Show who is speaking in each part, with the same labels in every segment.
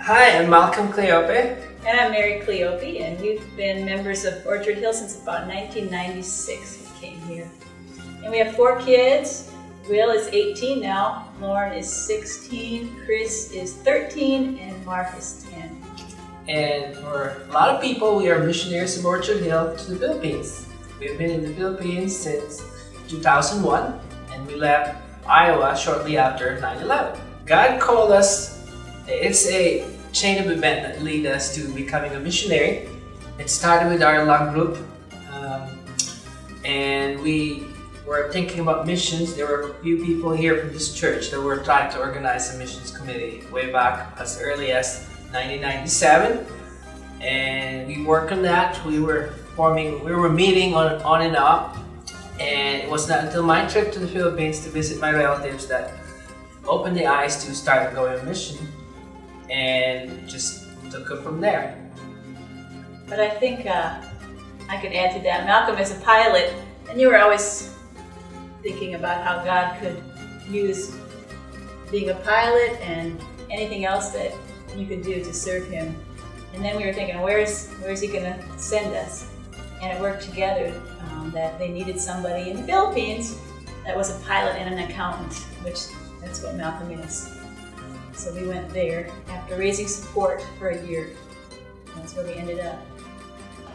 Speaker 1: Hi, I'm Malcolm Cleope.
Speaker 2: And I'm Mary Cleope, and we've been members of Orchard Hill since about 1996 we came here. And we have 4 kids. Will is 18 now, Lauren is 16, Chris is 13, and Mark is 10.
Speaker 1: And for a lot of people, we are missionaries of Orchard Hill to the Philippines. We've been in the Philippines since 2001, and we left Iowa shortly after 9/11. God called us. It's a chain of events that lead us to becoming a missionary. It started with our love group, and we were thinking about missions. There were a few people here from this church that were trying to organize a missions committee way back as early as 1997, and we worked on that. We were meeting on and off, and it was not until my trip to the Philippines to visit my relatives that opened the eyes to start going on mission, and just took it from there.
Speaker 2: But I think I could add to that. Malcolm is a pilot, and you were always thinking about how God could use being a pilot and anything else that you could do to serve Him. And then we were thinking, where is He going to send us? And it worked together that they needed somebody in the Philippines that was a pilot and an accountant, which that's what Malcolm is. So we went there after raising support for a year. That's where we ended up.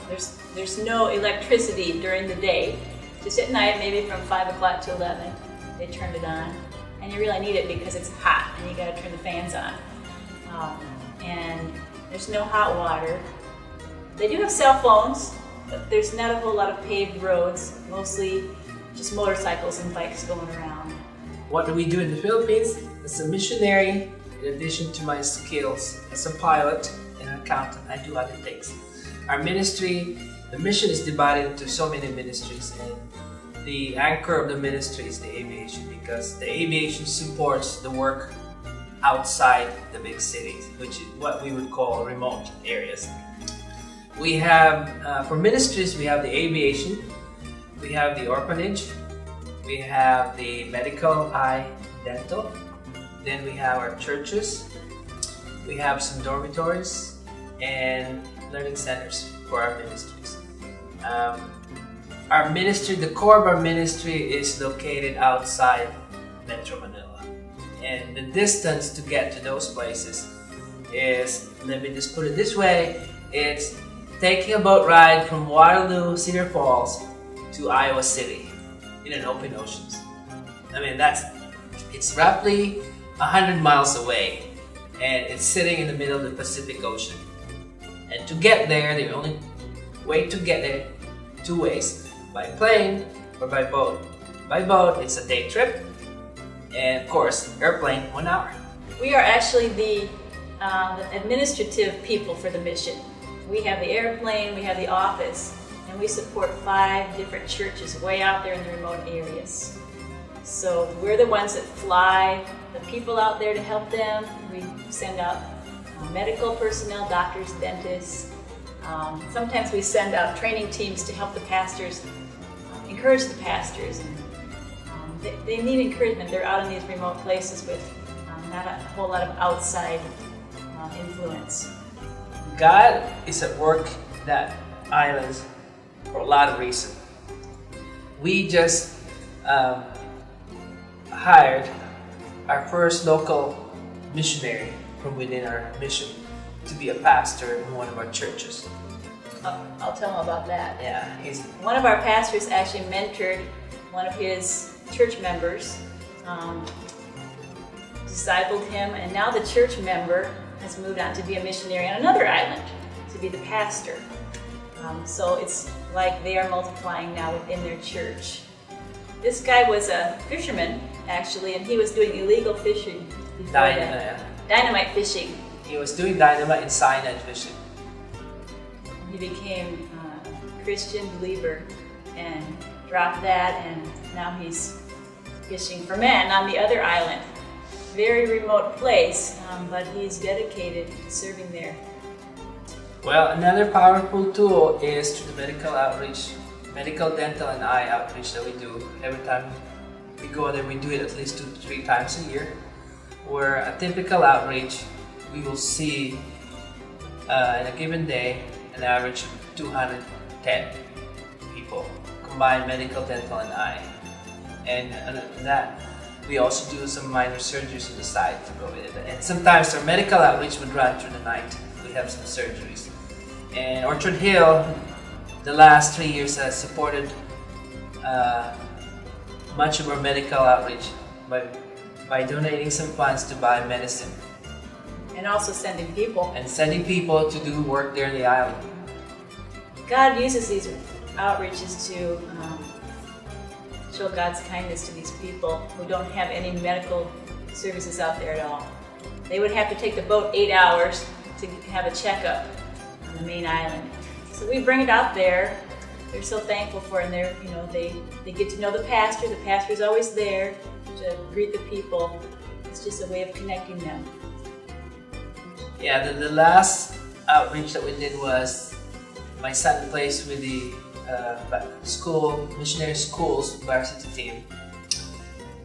Speaker 2: There's no electricity during the day. Just at night, maybe from 5 o'clock to 11, they turned it on. And you really need it because it's hot and you gotta turn the fans on. And there's no hot water. They do have cell phones, but there's not a whole lot of paved roads, mostly just motorcycles and bikes going around.
Speaker 1: What do we do in the Philippines? As a missionary, in addition to my skills as a pilot and an accountant, I do other things. Our ministry, the mission is divided into so many ministries, and the anchor of the ministry is the aviation, because the aviation supports the work outside the big cities, which is what we would call remote areas. We have, for ministries, we have the aviation, we have the orphanage, we have the medical, eye, dental, then we have our churches, we have some dormitories, and learning centers for our ministries. Our ministry, the core of our ministry is located outside Metro Manila. And the distance to get to those places is, let me just put it this way, it's taking a boat ride from Waterloo, Cedar Falls to Iowa City in an open ocean. I mean, it's roughly 100 miles away, and it's sitting in the middle of the Pacific Ocean. And to get there, the only way to get there, 2 ways, by plane or by boat. By boat, it's a day trip, and of course, airplane, 1 hour.
Speaker 2: We are actually the administrative people for the mission. We have the airplane, we have the office, and we support 5 different churches way out there in the remote areas. So we're the ones that fly the people out there to help them. We send out medical personnel, doctors, dentists. Sometimes we send out training teams to help the pastors, encourage the pastors. And they need encouragement. They're out in these remote places with not a whole lot of outside influence.
Speaker 1: God is at work in that islands for a lot of reasons. We just hired our first local missionary from within our mission to be a pastor in one of our churches.
Speaker 2: I'll tell him about that.
Speaker 1: Yeah,
Speaker 2: one of our pastors actually mentored one of his church members, discipled him, and now the church member has moved on to be a missionary on another island, to be the pastor. So it's like they are multiplying now within their church. This guy was a fisherman, actually, and he was doing illegal fishing before that. Dynamite fishing.
Speaker 1: He was doing dynamite and cyanide fishing.
Speaker 2: He became a Christian believer and dropped that, and now he's fishing for men on the other island. Very remote place, but he's dedicated to serving there.
Speaker 1: Well, another powerful tool is through the medical outreach, medical, dental, and eye outreach that we do. Every time we go there, we do it at least 2 to 3 times a year. Where a typical outreach we will see in a given day an average of 210 people, combined medical, dental, and eye. And that we also do some minor surgeries on the side to go with it. And sometimes our medical outreach would run through the night. We have some surgeries. And Orchard Hill, the last 3 years, has supported much of our medical outreach by donating some funds to buy medicine.
Speaker 2: And also sending people.
Speaker 1: And sending people to do work there in the island.
Speaker 2: God uses these outreaches to show God's kindness to these people who don't have any medical services out there at all. They would have to take the boat 8 hours to have a checkup on the main island. So we bring it out there. They're so thankful for it, and they get to know the pastor. The pastor is always there to greet the people. It's just a way of connecting them.
Speaker 1: Yeah, the last outreach that we did was my son plays with the missionary school's varsity team.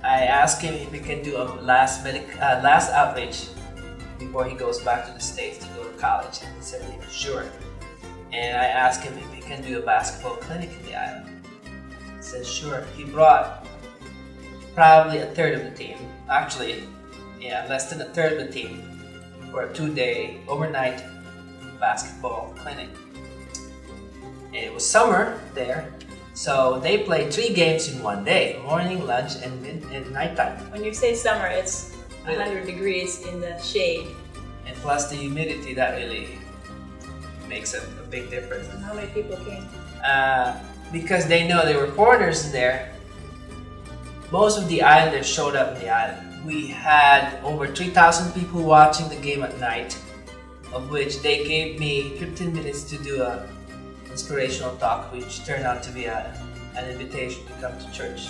Speaker 1: I asked him if he can do a last outreach before he goes back to the States to go to college. And he said he was sure. And I asked him if he can do a basketball clinic in the island. He said sure. He brought probably a third of the team. Actually, yeah, less than a third of the team for a 2-day overnight basketball clinic. And it was summer there, so they played 3 games in 1 day: morning, lunch, and nighttime.
Speaker 2: When you say summer, it's 100 degrees in the shade.
Speaker 1: And plus the humidity, that really makes a big difference.
Speaker 2: And how many people came?
Speaker 1: Because they know there were foreigners in there, most of the islanders showed up in the island. We had over 3,000 people watching the game at night, of which they gave me 15 minutes to do an inspirational talk, which turned out to be an invitation to come to church.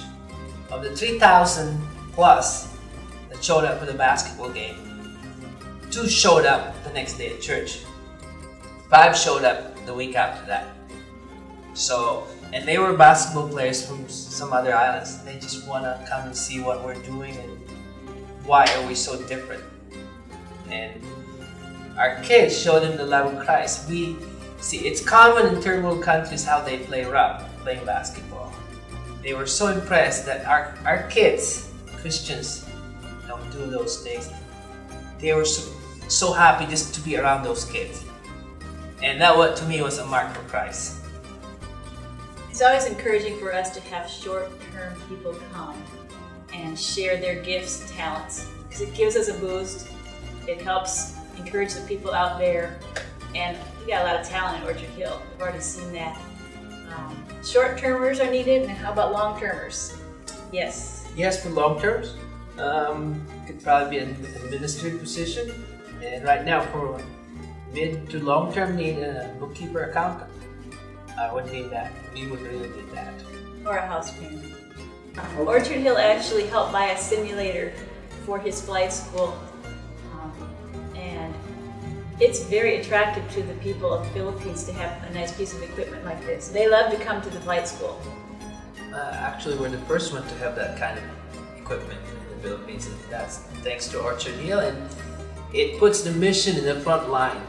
Speaker 1: Of the 3,000 plus that showed up for the basketball game, 2 showed up the next day at church. 5 showed up the week after that. So, and they were basketball players from some other islands. They just want to come and see what we're doing and why are we so different. And our kids show them the love of Christ. We see it's common in third world countries how they playing basketball. They were so impressed that our kids, Christians, don't do those things. They were so happy just to be around those kids. And that, to me, was a mark for Christ.
Speaker 2: It's always encouraging for us to have short-term people come and share their gifts and talents, because it gives us a boost. It helps encourage the people out there, and we got a lot of talent in Orchard Hill. We've already seen that. Short-termers are needed, and how about long-termers? Yes.
Speaker 1: Yes, for long-terms. Could probably be an administrative position, and right now for mid to long-term need a bookkeeper, accountant. I would need that. We would really need that.
Speaker 2: Or a house parent. Orchard Hill actually helped buy a simulator for his flight school, and it's very attractive to the people of the Philippines to have a nice piece of equipment like this. They love to come to the flight school.
Speaker 1: Actually, we're the first one to have that kind of equipment in the Philippines, and that's thanks to Orchard Hill, and it puts the mission in the front line.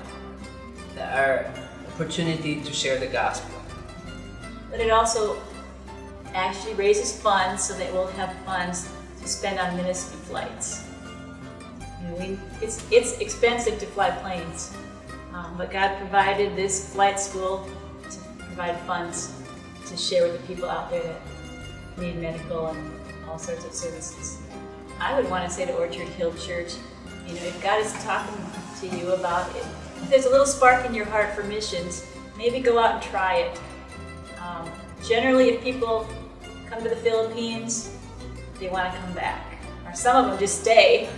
Speaker 1: Our opportunity to share the gospel.
Speaker 2: But it also actually raises funds so that we'll have funds to spend on ministry flights. It's expensive to fly planes, but God provided this flight school to provide funds to share with the people out there that need medical and all sorts of services. I would want to say to Orchard Hill Church, if God is talking to you about it, if there's a little spark in your heart for missions, maybe go out and try it. Generally, if people come to the Philippines, they want to come back. Or some of them just stay.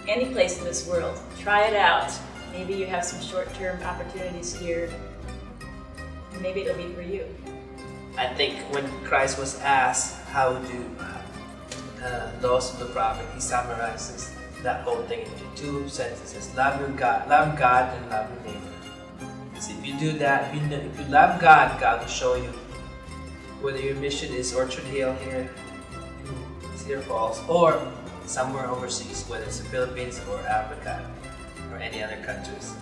Speaker 2: Any place in this world, try it out. Maybe you have some short-term opportunities here. And maybe it'll be for you.
Speaker 1: I think when Christ was asked how do laws of the prophet, he summarizes that whole thing into 2 sentences: love God, and love your neighbor. So if you do that, if you love God, God will show you whether your mission is Orchard Hill here in Cedar Falls, or somewhere overseas, whether it's the Philippines or Africa or any other countries.